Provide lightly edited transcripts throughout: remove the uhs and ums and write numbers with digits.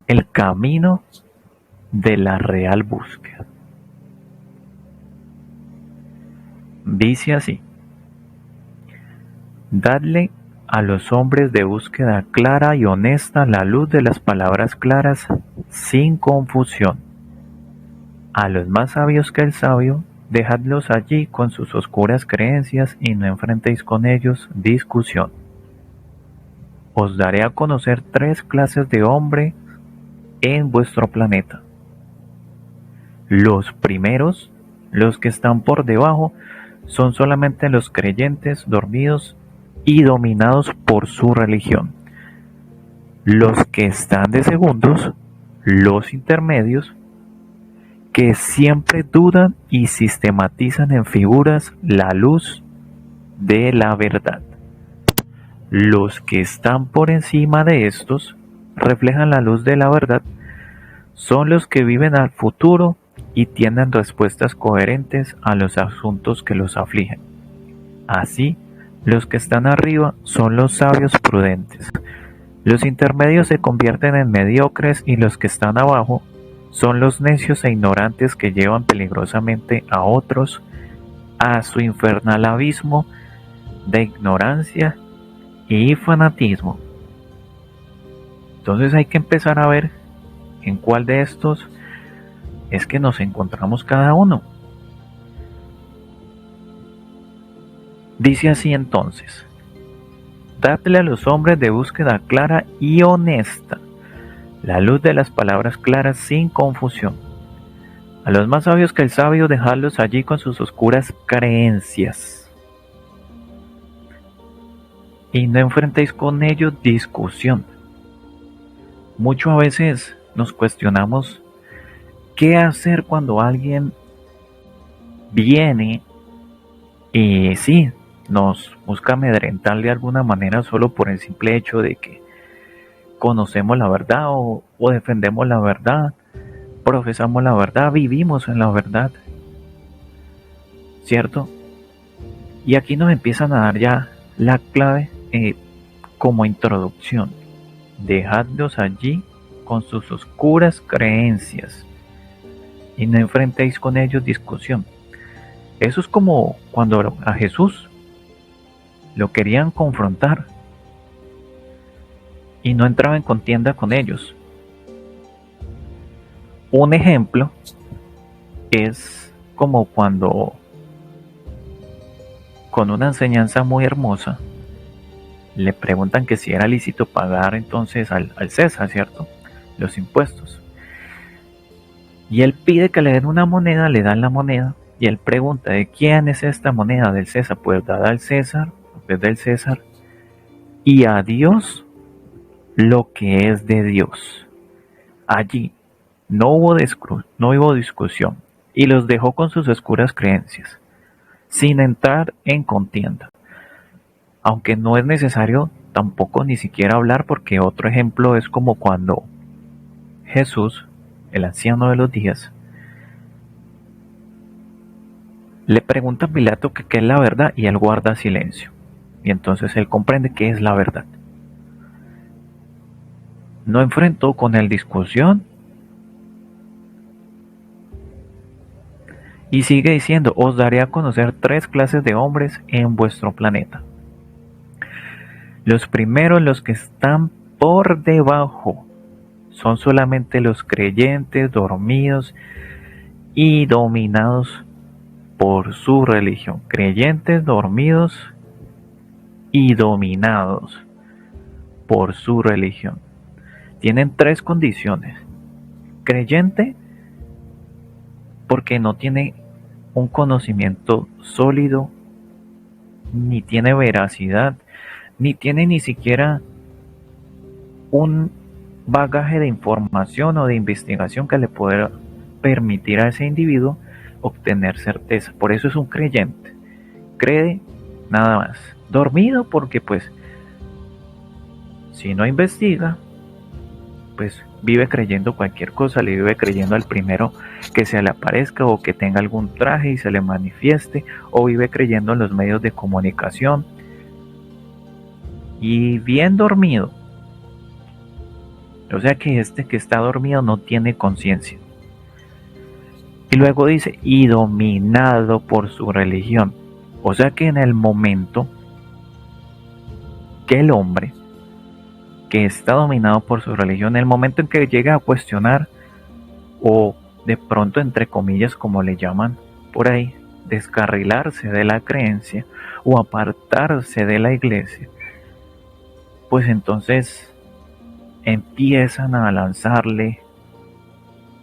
el camino de la real búsqueda. Dice así: dadle a los hombres de búsqueda clara y honesta la luz de las palabras claras sin confusión. A los más sabios que el sabio, dejadlos allí con sus oscuras creencias y no enfrentéis con ellos discusión. Os daré a conocer 3 clases de hombre en vuestro planeta. Los primeros, los que están por debajo, son solamente los creyentes dormidos y dominados por su religión. Los que están de segundos, los intermedios, que siempre dudan y sistematizan en figuras la luz de la verdad. Los que están por encima de estos, reflejan la luz de la verdad, son los que viven al futuro y tienen respuestas coherentes a los asuntos que los afligen. Así, los que están arriba son los sabios prudentes. Los intermedios se convierten en mediocres y los que están abajo son los necios e ignorantes que llevan peligrosamente a otros a su infernal abismo de ignorancia y fanatismo. Entonces hay que empezar a ver en cuál de estos es que nos encontramos cada uno. Dice así entonces: dadle a los hombres de búsqueda clara y honesta la luz de las palabras claras sin confusión. A los más sabios que el sabio, dejadlos allí con sus oscuras creencias. Y no enfrentéis con ellos discusión. Mucho a veces nos cuestionamos qué hacer cuando alguien viene y sí, nos busca amedrentar de alguna manera solo por el simple hecho de que conocemos la verdad o defendemos la verdad, profesamos la verdad, vivimos en la verdad, ¿cierto? Y aquí nos empiezan a dar ya la clave como introducción. Dejadlos allí con sus oscuras creencias y no enfrentéis con ellos discusión. Eso es como cuando a Jesús lo querían confrontar y no entraba en contienda con ellos. Un ejemplo es como cuando con una enseñanza muy hermosa le preguntan que si era lícito pagar entonces al César, ¿cierto? Los impuestos. Y él pide que le den una moneda, le dan la moneda, y él pregunta: ¿de quién es esta moneda? Del César. Pues dada al César, es del César, y a Dios lo que es de Dios. Allí no hubo discusión, y los dejó con sus oscuras creencias, sin entrar en contienda. Aunque no es necesario tampoco ni siquiera hablar, porque otro ejemplo es como cuando Jesús, el anciano de los días, le pregunta a Pilato que qué es la verdad y él guarda silencio. Y entonces él comprende qué es la verdad. No enfrentó con él discusión y sigue diciendo: os daré a conocer 3 clases de hombres en vuestro planeta. Los primeros, los que están por debajo, son solamente los creyentes dormidos y dominados por su religión. Creyentes dormidos y dominados por su religión. Tienen 3 condiciones. Creyente, porque no tiene un conocimiento sólido, ni tiene veracidad, ni tiene ni siquiera un bagaje de información o de investigación que le pueda permitir a ese individuo obtener certeza. Por eso es un creyente. Cree nada más. Dormido porque pues si no investiga, pues vive creyendo cualquier cosa, le vive creyendo al primero que se le aparezca o que tenga algún traje y se le manifieste, o vive creyendo en los medios de comunicación. Y bien dormido, O sea que este que está dormido no tiene conciencia. Y luego dice, y dominado por su religión. O sea que en el momento que el hombre que está dominado por su religión, en el momento en que llega a cuestionar o de pronto, entre comillas, como le llaman por ahí, descarrilarse de la creencia o apartarse de la iglesia, pues entonces empiezan a lanzarle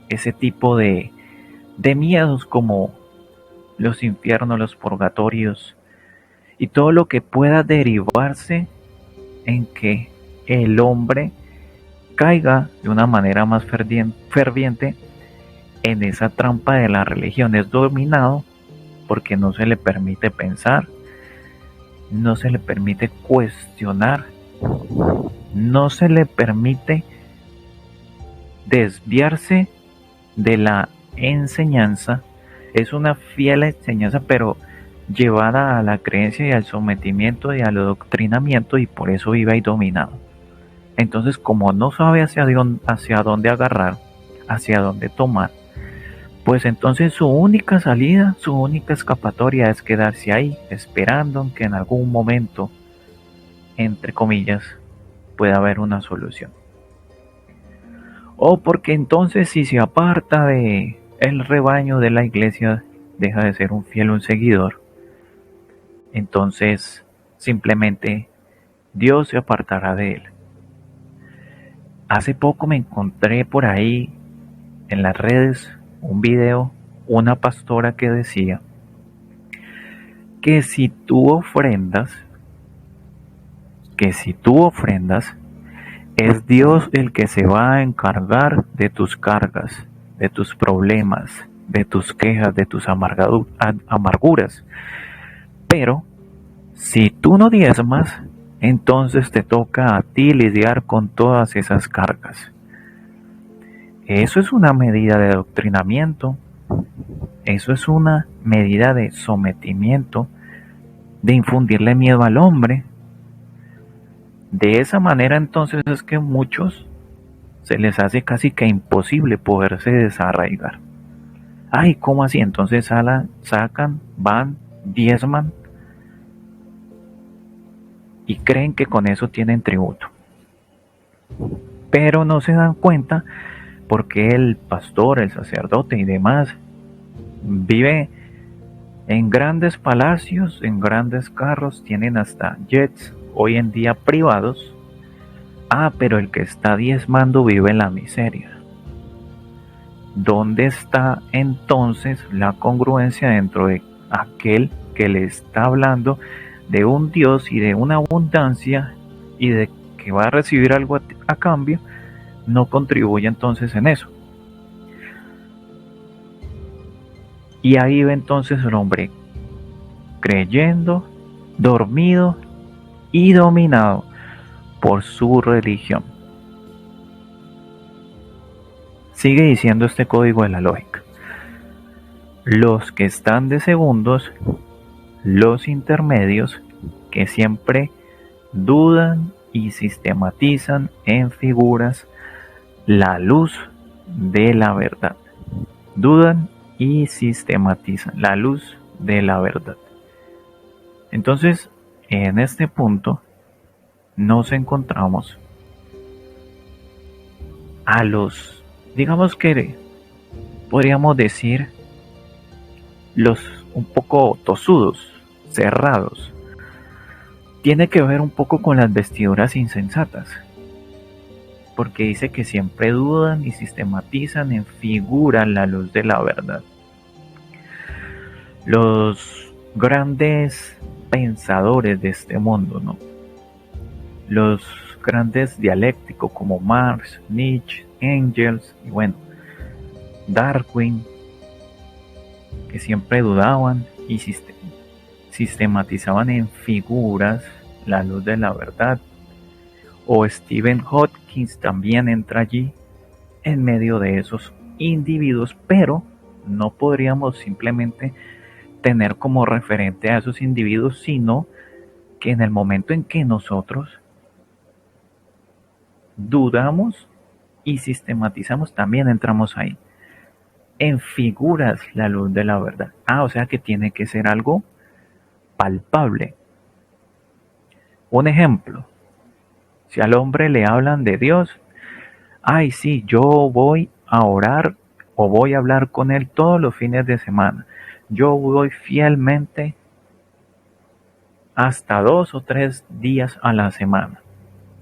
ese tipo de miedos como los infiernos, los purgatorios y todo lo que pueda derivarse en que el hombre caiga de una manera más ferviente en esa trampa de la religión. Es dominado porque no se le permite pensar, no se le permite cuestionar, no se le permite desviarse de la enseñanza. Es una fiel enseñanza, pero llevada a la creencia y al sometimiento y al adoctrinamiento, y por eso vive ahí dominado. Entonces, como no sabe hacia dónde agarrar, hacia dónde tomar, pues entonces su única salida, su única escapatoria es quedarse ahí, esperando que en algún momento, entre comillas, pueda haber una solución. O porque entonces si se aparta de el rebaño de la iglesia, deja de ser un fiel, un seguidor. Entonces simplemente Dios se apartará de él. Hace poco me encontré por ahí en las redes un video, una pastora que decía que si tú ofrendas, es Dios el que se va a encargar de tus cargas, de tus problemas, de tus quejas, de tus amarguras. Pero si tú no diezmas, entonces te toca a ti lidiar con todas esas cargas. Eso es una medida de adoctrinamiento, eso es una medida de sometimiento, de infundirle miedo al hombre. De esa manera entonces es que muchos se les hace casi que imposible poderse desarraigar. Ay, ¿cómo así? Entonces sacan, van, diezman y creen que con eso tienen tributo. Pero no se dan cuenta porque el pastor, el sacerdote y demás vive en grandes palacios, en grandes carros, tienen hasta jets hoy en día privados. Ah, pero el que está diezmando vive en la miseria. ¿Dónde está entonces la congruencia dentro de aquel que le está hablando de un Dios y de una abundancia y de que va a recibir algo a cambio? No contribuye entonces en eso. Y ahí va entonces el hombre creyendo, dormido y dominado por su religión. Sigue diciendo este código de la lógica. Los que están de segundos, los intermedios, que siempre dudan y sistematizan en figuras la luz de la verdad. Dudan y sistematizan la luz de la verdad. Entonces, en este punto nos encontramos a los, digamos que podríamos decir, los un poco tosudos, cerrados. Tiene que ver un poco con las vestiduras insensatas, porque dice que siempre dudan y sistematizan en figura la luz de la verdad. Los grandes pensadores de este mundo, ¿no? Los grandes dialécticos como Marx, Nietzsche, Engels y bueno, Darwin, que siempre dudaban y sistematizaban en figuras la luz de la verdad. O Stephen Hawking también entra allí en medio de esos individuos, pero no podríamos simplemente tener como referente a esos individuos, sino que en el momento en que nosotros dudamos y sistematizamos, también entramos ahí. En figuras la luz de la verdad. O sea que tiene que ser algo palpable. Un ejemplo, si al hombre le hablan de Dios, ay sí, yo voy a orar o voy a hablar con él todos los fines de semana. Yo voy fielmente hasta 2 o 3 días a la semana.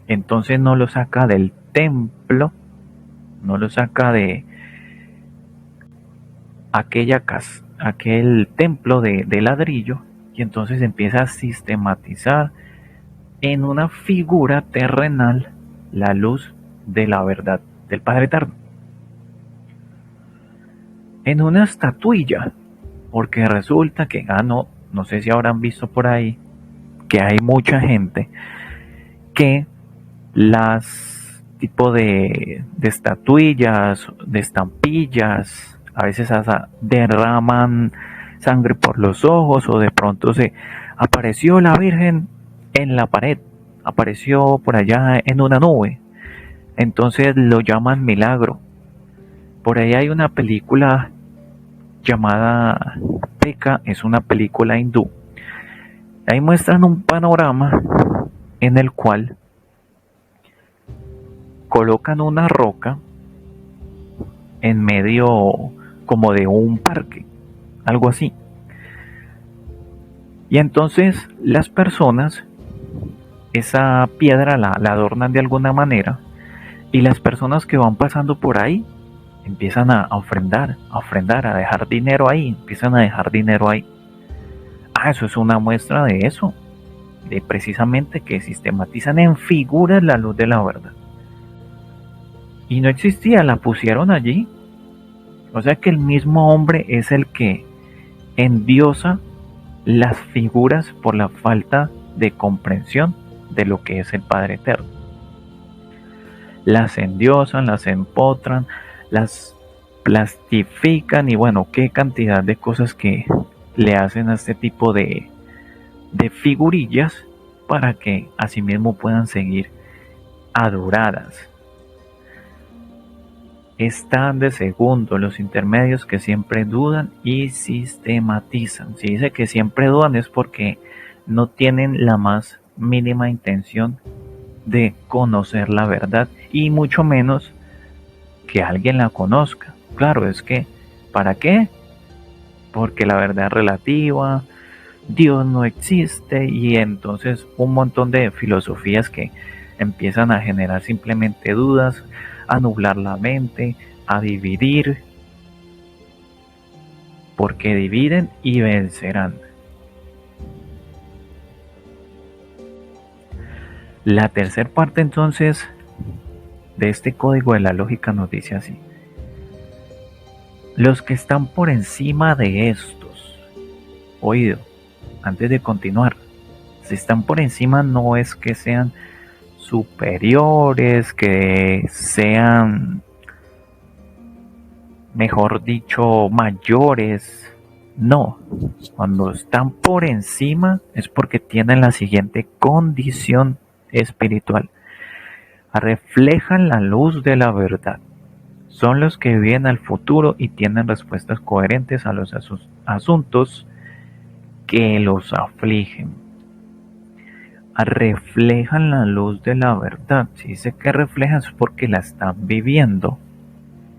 Entonces no lo saca del templo, no lo saca de aquella casa, aquel templo de ladrillo, y entonces empieza a sistematizar en una figura terrenal la luz de la verdad del Padre Eterno. En una estatuilla, porque resulta que, no sé si habrán visto por ahí, que hay mucha gente que las tipo de estatuillas, de estampillas, a veces hasta derraman sangre por los ojos o de pronto se apareció la Virgen en la pared, apareció por allá en una nube, entonces lo llaman milagro. Por ahí hay una película llamada Peka, es una película hindú. Ahí muestran un panorama en el cual colocan una roca en medio como de un parque, algo así. Y entonces las personas esa piedra la adornan de alguna manera y las personas que van pasando por ahí empiezan a ofrendar, a dejar dinero ahí, empiezan a dejar dinero ahí. Eso es una muestra de eso, de precisamente que sistematizan en figuras la luz de la verdad. Y no existía, la pusieron allí. O sea que el mismo hombre es el que endiosa las figuras por la falta de comprensión de lo que es el Padre Eterno. Las endiosan, las empotran, las plastifican y bueno, qué cantidad de cosas que le hacen a este tipo de figurillas para que asimismo puedan seguir adoradas. Están de segundo los intermedios que siempre dudan y sistematizan. Si dice que siempre dudan es porque no tienen la más mínima intención de conocer la verdad y mucho menos que alguien la conozca. Claro, es que, ¿para qué? Porque la verdad es relativa, Dios no existe y entonces un montón de filosofías que empiezan a generar simplemente dudas, a nublar la mente, a dividir, porque dividen y vencerán. La tercera parte entonces de este código de la lógica nos dice así: los que están por encima de estos, oído, antes de continuar, si están por encima no es que sean superiores, que sean, mejor dicho, mayores. No, cuando están por encima es porque tienen la siguiente condición espiritual. Reflejan la luz de la verdad. Son los que viven al futuro y tienen respuestas coherentes a los asuntos que los afligen. Reflejan la luz de la verdad. Si dice que reflejan es porque la están viviendo,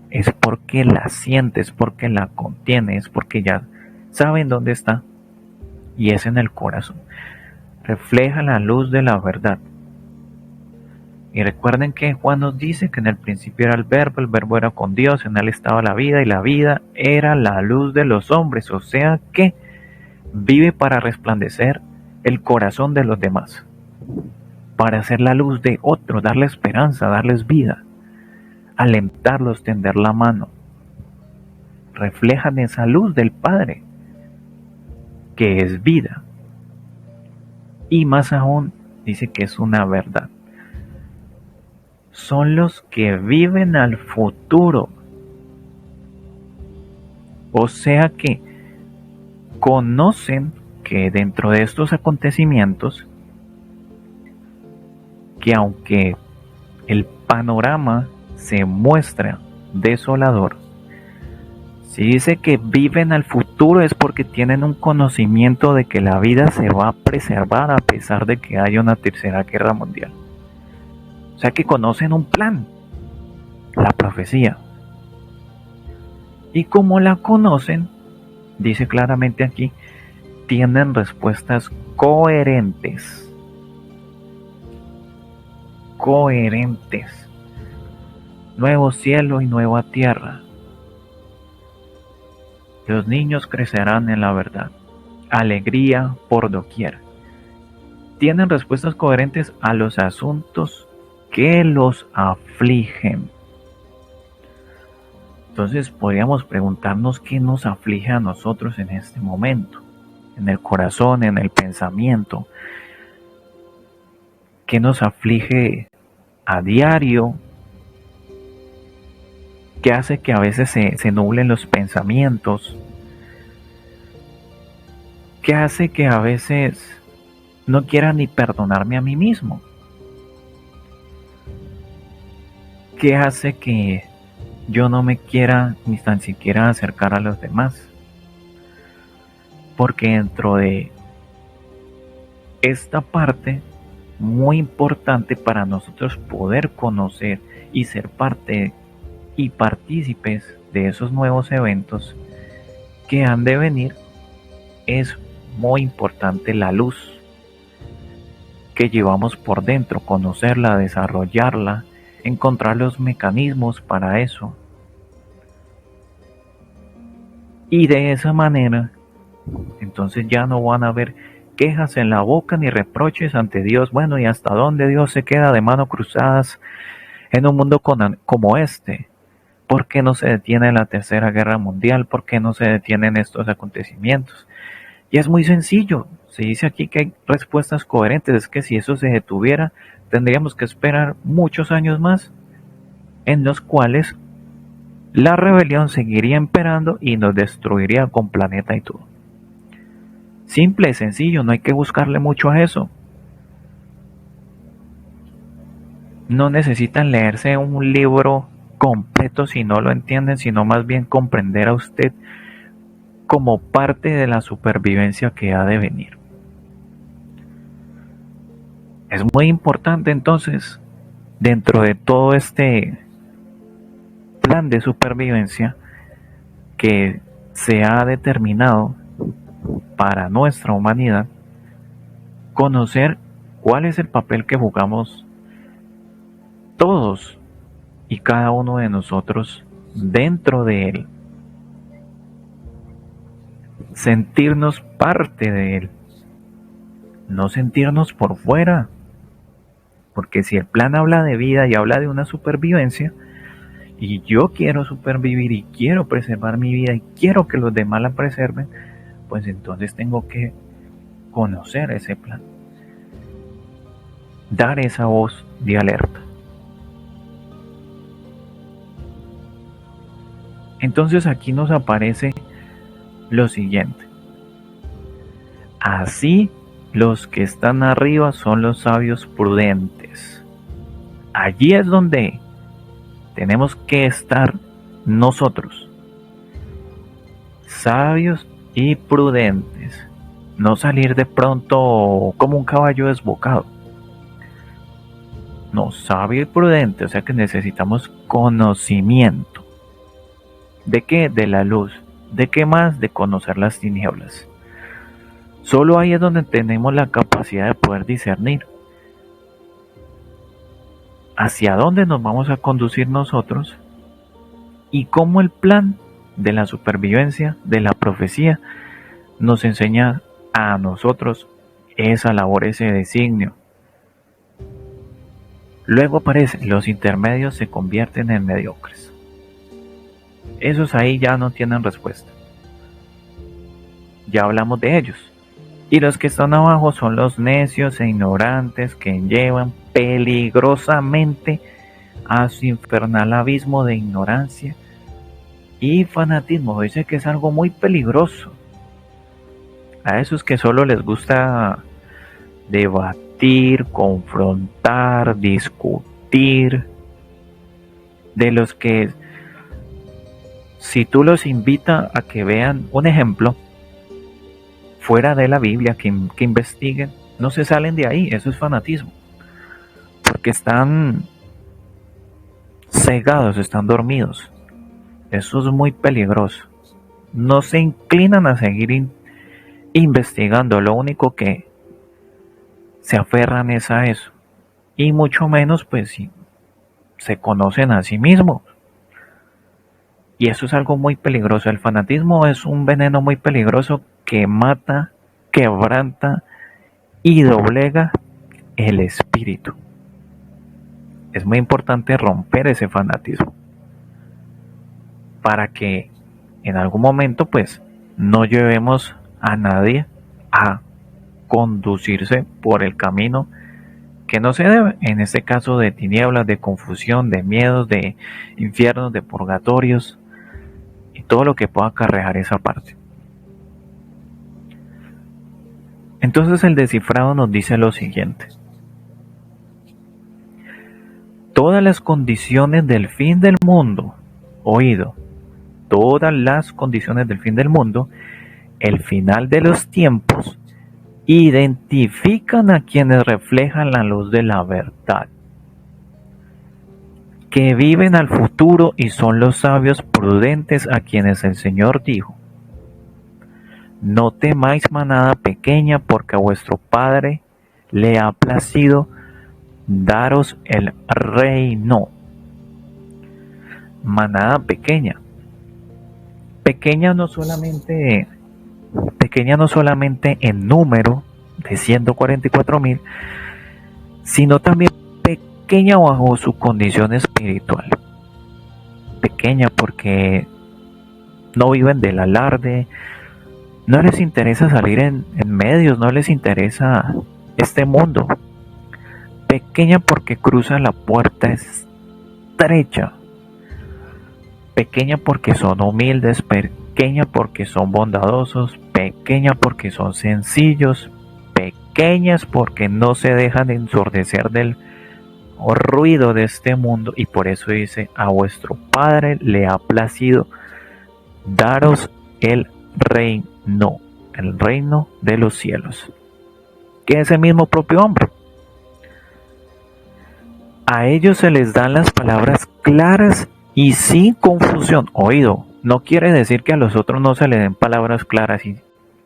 es porque la sientes, porque la contiene, es porque ya saben dónde está y es en el corazón. Refleja la luz de la verdad. Y recuerden que Juan nos dice que en el principio era el verbo era con Dios, en él estaba la vida y la vida era la luz de los hombres, o sea que vive para resplandecer el corazón de los demás, para hacer la luz de otros, darle esperanza, darles vida, alentarlos, tender la mano. Reflejan esa luz del Padre, que es vida. Y más aún, dice que es una verdad. Son los que viven al futuro. O sea que conocen que dentro de estos acontecimientos, que aunque el panorama se muestra desolador, si dice que viven al futuro es porque tienen un conocimiento de que la vida se va a preservar a pesar de que haya una tercera guerra mundial. O sea que conocen un plan, la profecía. Y como la conocen, dice claramente aquí, tienen respuestas coherentes. Coherentes. Nuevo cielo y nueva tierra. Los niños crecerán en la verdad. Alegría por doquier. Tienen respuestas coherentes a los asuntos que los afligen. Entonces podríamos preguntarnos qué nos aflige a nosotros en este momento, en el corazón, en el pensamiento, qué nos aflige a diario, qué hace que a veces se nublen los pensamientos, qué hace que a veces no quiera ni perdonarme a mí mismo, qué hace que yo no me quiera ni tan siquiera acercar a los demás. Porque dentro de esta parte muy importante para nosotros poder conocer y ser parte y partícipes de esos nuevos eventos que han de venir, es muy importante la luz que llevamos por dentro, conocerla, desarrollarla, encontrar los mecanismos para eso. Y de esa manera, entonces ya no van a haber quejas en la boca ni reproches ante Dios. Bueno, ¿y hasta dónde Dios se queda de manos cruzadas en un mundo como este? ¿Por qué no se detiene la Tercera Guerra Mundial? ¿Por qué no se detienen estos acontecimientos? Y es muy sencillo. Se dice aquí que hay respuestas coherentes. Es que si eso se detuviera, tendríamos que esperar muchos años más en los cuales la rebelión seguiría imperando y nos destruiría con planeta y todo. Simple, sencillo, no hay que buscarle mucho a eso. No necesitan leerse un libro completo si no lo entienden, sino más bien comprender a usted como parte de la supervivencia que ha de venir. Es muy importante entonces, dentro de todo este plan de supervivencia que se ha determinado para nuestra humanidad, conocer cuál es el papel que jugamos todos y cada uno de nosotros dentro de él. Sentirnos parte de él, no sentirnos por fuera, porque si el plan habla de vida y habla de una supervivencia, y yo quiero supervivir y quiero preservar mi vida y quiero que los demás la preserven, pues entonces tengo que conocer ese plan, dar esa voz de alerta. Entonces aquí nos aparece lo siguiente: así los que están arriba son los sabios prudentes. Allí es donde tenemos que estar nosotros, sabios y prudentes, no salir de pronto como un caballo desbocado. No, sabio y prudente, o sea que necesitamos conocimiento. ¿De qué? De la luz. ¿De qué más? De conocer las tinieblas. Solo ahí es donde tenemos la capacidad de poder discernir hacia dónde nos vamos a conducir nosotros y cómo el plan de la supervivencia, de la profecía, nos enseña a nosotros esa labor, ese designio. Luego aparece, los intermedios se convierten en mediocres. Esos ahí ya no tienen respuesta. Ya hablamos de ellos. Y los que están abajo son los necios e ignorantes que llevan peligrosamente a su infernal abismo de ignorancia y fanatismo. Dice que es algo muy peligroso. A esos que solo les gusta debatir, confrontar, discutir, de los que si tú los invitas a que vean un ejemplo fuera de la Biblia, que investiguen, no se salen de ahí. Eso es fanatismo, porque están cegados, están dormidos. Eso es muy peligroso. No se inclinan a seguir investigando, lo único que se aferran es a eso. Y mucho menos pues si se conocen a sí mismos. Y eso es algo muy peligroso. El fanatismo es un veneno muy peligroso que mata, quebranta y doblega el espíritu. Es muy importante romper ese fanatismo para que en algún momento pues no llevemos a nadie a conducirse por el camino que no se debe, en este caso de tinieblas, de confusión, de miedos, de infiernos, de purgatorios y todo lo que pueda acarrear esa parte. Entonces el descifrado nos dice lo siguiente: todas las condiciones del fin del mundo, oído, todas las condiciones del fin del mundo, el final de los tiempos, identifican a quienes reflejan la luz de la verdad, que viven al futuro y son los sabios prudentes a quienes el Señor dijo: no temáis manada pequeña, porque a vuestro Padre le ha placido daros el reino. Manada pequeña. Pequeña no solamente en número de 144,000, sino también pequeña bajo su condición espiritual. Pequeña porque no viven del alarde, no les interesa salir en medios, no les interesa este mundo. Pequeña porque cruzan la puerta estrecha. Pequeña porque son humildes, pequeña porque son bondadosos, pequeña porque son sencillos, pequeñas porque no se dejan ensordecer del ruido de este mundo, y por eso dice: a vuestro Padre le ha placido daros el reino, el reino de los cielos, que es el mismo propio hombre. A ellos se les dan las palabras claras y sin confusión. Oído, no quiere decir que a los otros no se les den palabras claras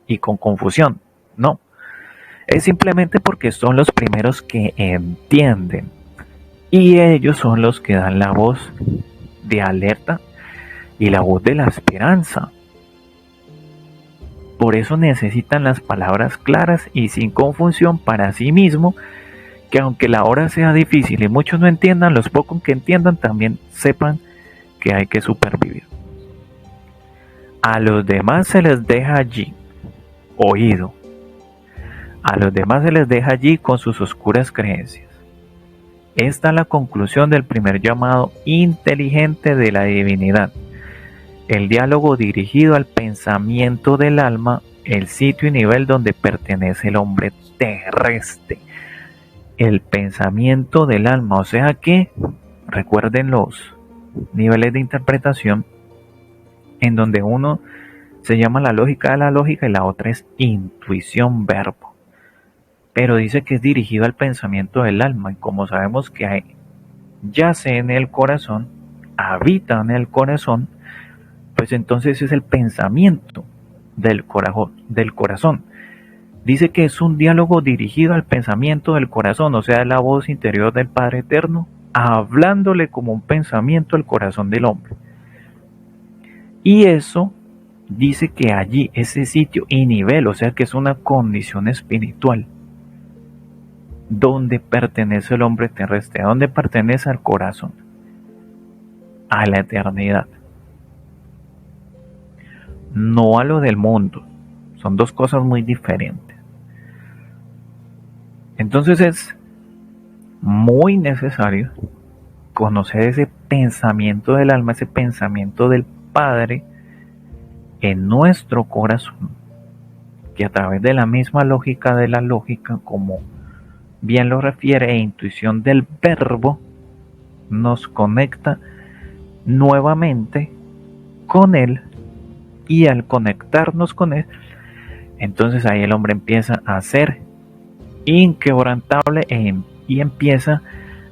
y con confusión. No. Es simplemente porque son los primeros que entienden. Y ellos son los que dan la voz de alerta y la voz de la esperanza. Por eso necesitan las palabras claras y sin confusión para sí mismo, que aunque la hora sea difícil y muchos no entiendan, los pocos que entiendan también sepan que hay que supervivir. A los demás se les deja allí, oído, a los demás se les deja allí con sus oscuras creencias. Esta es la conclusión del primer llamado inteligente de la divinidad. El diálogo dirigido al pensamiento del alma, el sitio y nivel donde pertenece el hombre terrestre. El pensamiento del alma, o sea que recuerden los niveles de interpretación, en donde uno se llama la lógica de la lógica y la otra es intuición verbo. Pero dice que es dirigido al pensamiento del alma, y como sabemos que yace en el corazón, habita en el corazón, pues entonces es el pensamiento del corazón. Dice que es un diálogo dirigido al pensamiento del corazón, o sea, la voz interior del Padre Eterno, hablándole como un pensamiento al corazón del hombre. Y eso dice que allí, ese sitio y nivel, o sea que es una condición espiritual, donde pertenece el hombre terrestre, donde pertenece al corazón, a la eternidad, no a lo del mundo. Son dos cosas muy diferentes. Entonces es muy necesario conocer ese pensamiento del alma, ese pensamiento del Padre en nuestro corazón, que a través de la misma lógica de la lógica, como bien lo refiere, e intuición del verbo, nos conecta nuevamente con Él, y al conectarnos con Él, entonces ahí el hombre empieza a ser inquebrantable y empieza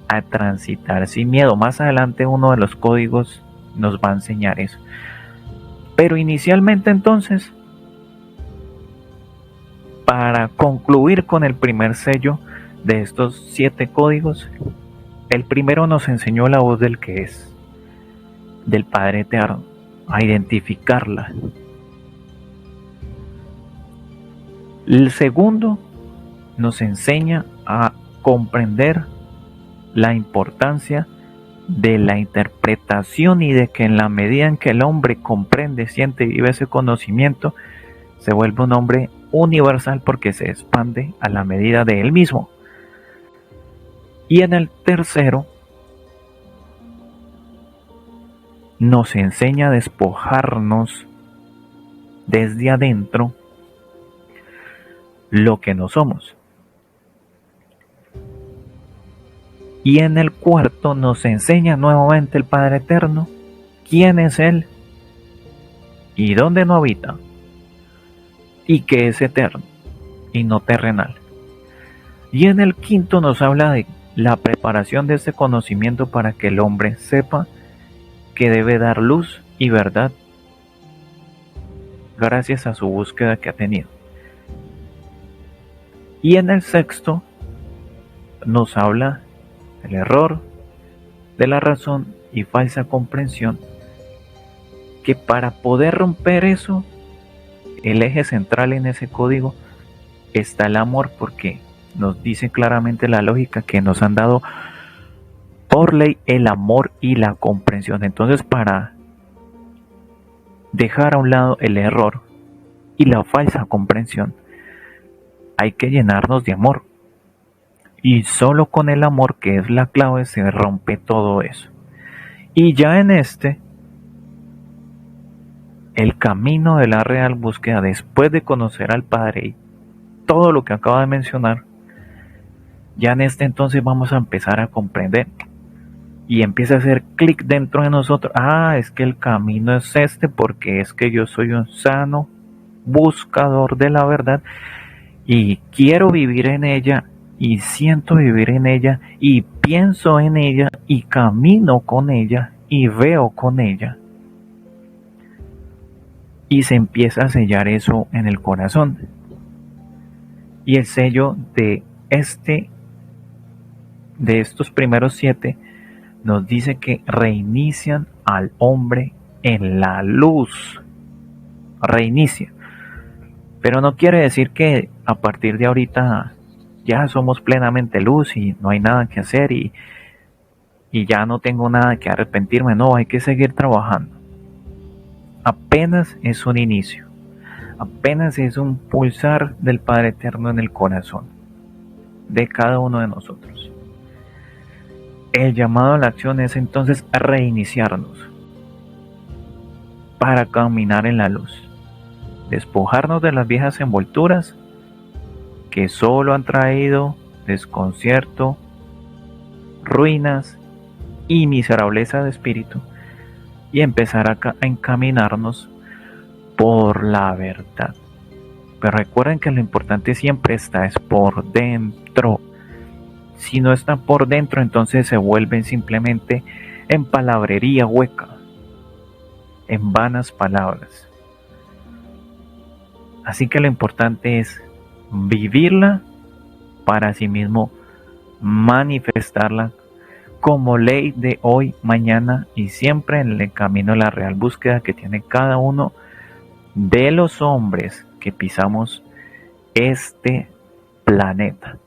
a transitar sin miedo. Más adelante uno de los códigos nos va a enseñar eso. Pero inicialmente entonces, para concluir con el primer sello de estos 7 códigos, el primero nos enseñó la voz del que es, del Padre Eterno, a identificarla. El segundo nos enseña a comprender la importancia de la interpretación y de que en la medida en que el hombre comprende, siente y vive ese conocimiento, se vuelve un hombre universal porque se expande a la medida de él mismo. Y en el tercero, nos enseña a despojarnos desde adentro lo que no somos. Y en el cuarto nos enseña nuevamente el Padre Eterno quién es Él y dónde no habita, y que es eterno y no terrenal. Y en el quinto nos habla de la preparación de ese conocimiento para que el hombre sepa que debe dar luz y verdad gracias a su búsqueda que ha tenido. Y en el sexto nos habla del error, de la razón y falsa comprensión, que para poder romper eso, el eje central en ese código está el amor, porque nos dice claramente la lógica que nos han dado por ley el amor y la comprensión. Entonces, para dejar a un lado el error y la falsa comprensión, hay que llenarnos de amor. Y solo con el amor, que es la clave, se rompe todo eso. Y ya en el camino de la real búsqueda, después de conocer al Padre y todo lo que acabo de mencionar, ya en entonces vamos a empezar a comprender. Y empieza a hacer clic dentro de nosotros. Es que el camino es porque es que yo soy un sano buscador de la verdad y quiero vivir en ella y siento vivir en ella y pienso en ella y camino con ella y veo con ella. Y se empieza a sellar eso en el corazón. Y el sello de estos primeros 7 nos dice que reinician al hombre en la luz. Reinicia. Pero no quiere decir que a partir de ahorita ya somos plenamente luz y no hay nada que hacer y ya no tengo nada que arrepentirme. No, hay que seguir trabajando. Apenas es un inicio. Apenas es un pulsar del Padre Eterno en el corazón de cada uno de nosotros. El llamado a la acción es entonces reiniciarnos para caminar en la luz. Despojarnos de las viejas envolturas que solo han traído desconcierto, ruinas y miserableza de espíritu, y empezar a encaminarnos por la verdad. Pero recuerden que lo importante siempre es por dentro. Si no está por dentro, entonces se vuelven simplemente en palabrería hueca, en vanas palabras. Así que lo importante es vivirla para sí mismo manifestarla como ley de hoy, mañana y siempre en el camino de la real búsqueda que tiene cada uno de los hombres que pisamos este planeta.